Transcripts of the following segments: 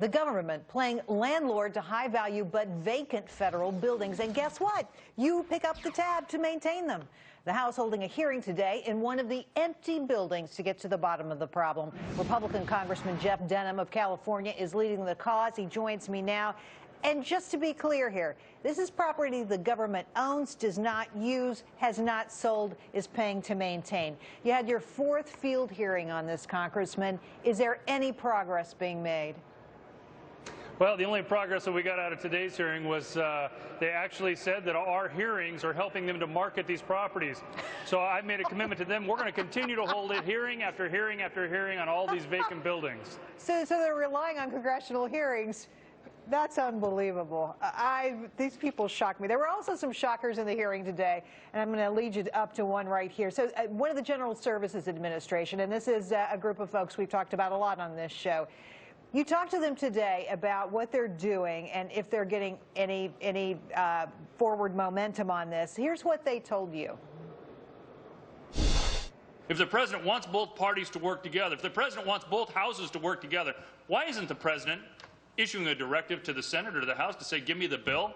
The government playing landlord to high-value but vacant federal buildings. And guess what? You pick up the tab to maintain them. The House holding a hearing today in one of the empty buildings to get to the bottom of the problem. Republican Congressman Jeff Denham of California is leading the cause. He joins me now. And just to be clear here, this is property the government owns, does not use, has not sold, is paying to maintain. You had your fourth field hearing on this, Congressman. Is there any progress being made? Well, the only progress that we got out of today's hearing was they actually said that our hearings are helping them to market these properties. So I've made a commitment to them. We're going to continue to hold it hearing after hearing after hearing on all these vacant buildings. So they're relying on congressional hearings. That's unbelievable. These people shock me. There were also some shockers in the hearing today, and I'm going to lead you up to one right here. So one of the General Services Administration, and this is a group of folks we've talked about a lot on this show. You talked to them today about what they're doing and if they're getting any forward momentum on this. Here's what they told you. If the president wants both parties to work together, if the president wants both houses to work together, why isn't the president issuing a directive to the Senate or to the House to say, give me the bill,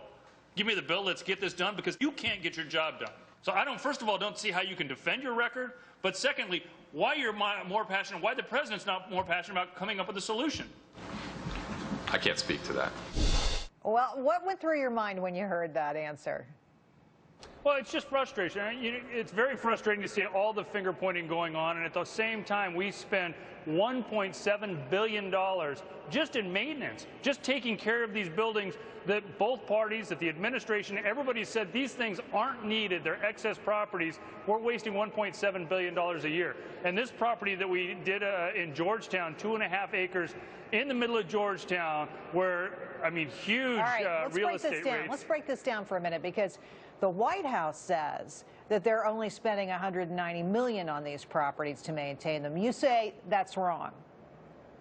let's get this done, because you can't get your job done. So I first of all, don't see how you can defend your record, but secondly, why you're more passionate, why the president's not more passionate about coming up with a solution. I can't speak to that. Well, what went through your mind when you heard that answer? Well, it's just frustration. It's very frustrating to see all the finger pointing going on, and at the same time, we spend $1.7 billion just in maintenance, just taking care of these buildings that both parties, that the administration, everybody said these things aren't needed. They're excess properties. We're wasting $1.7 billion a year. And this property that we did in Georgetown, 2.5 acres in the middle of Georgetown, where, I mean, huge real estate rates. Let's break this down for a minute, because the White House says that they're only spending $190 million on these properties to maintain them. You say that's wrong.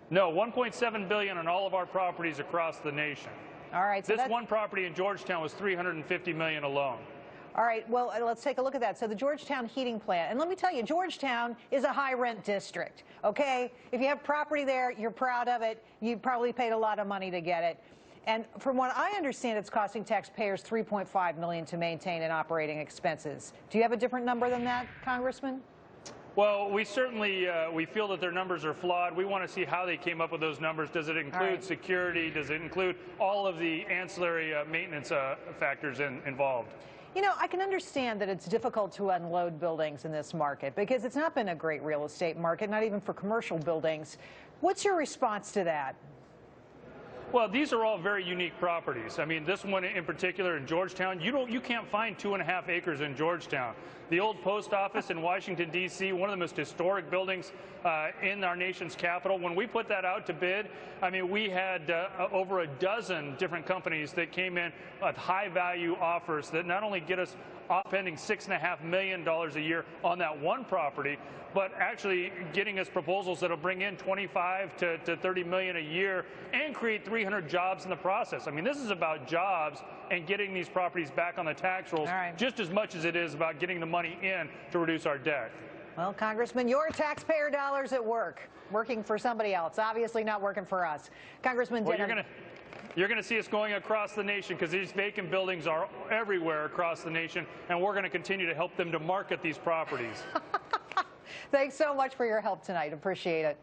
No, $1.7 billion on all of our properties across the nation. All right. So this one property in Georgetown was $350 million alone. All right, well, let's take a look at that. So the Georgetown heating plant, and let me tell you, Georgetown is a high-rent district, okay? If you have property there, you're proud of it. You probably paid a lot of money to get it. And from what I understand, it's costing taxpayers $3.5 million to maintain and operating expenses. Do you have a different number than that, Congressman? Well, we certainly we feel that their numbers are flawed. We want to see how they came up with those numbers. Does it include security? Does it include all of the ancillary maintenance factors involved? You know, I can understand that it's difficult to unload buildings in this market because it's not been a great real estate market, not even for commercial buildings. What's your response to that? Well, these are all very unique properties. I mean, this one in particular in Georgetown, you can't find 2.5 acres in Georgetown. The old post office in Washington, D.C., one of the most historic buildings in our nation's capital. When we put that out to bid, I mean, we had over a dozen different companies that came in with high-value offers that not only get us spending $6.5 million a year on that one property, but actually getting us proposals that will bring in $25 to $30 million a year and create 300 jobs in the process. I mean, this is about jobs and getting these properties back on the tax rolls just as much as it is about getting the money in to reduce our debt. Well, Congressman, your taxpayer dollars at work, working for somebody else, obviously not working for us. Congressman Denham. You're going to see us going across the nation because these vacant buildings are everywhere across the nation, and we're going to continue to help them to market these properties. Thanks so much for your help tonight. Appreciate it.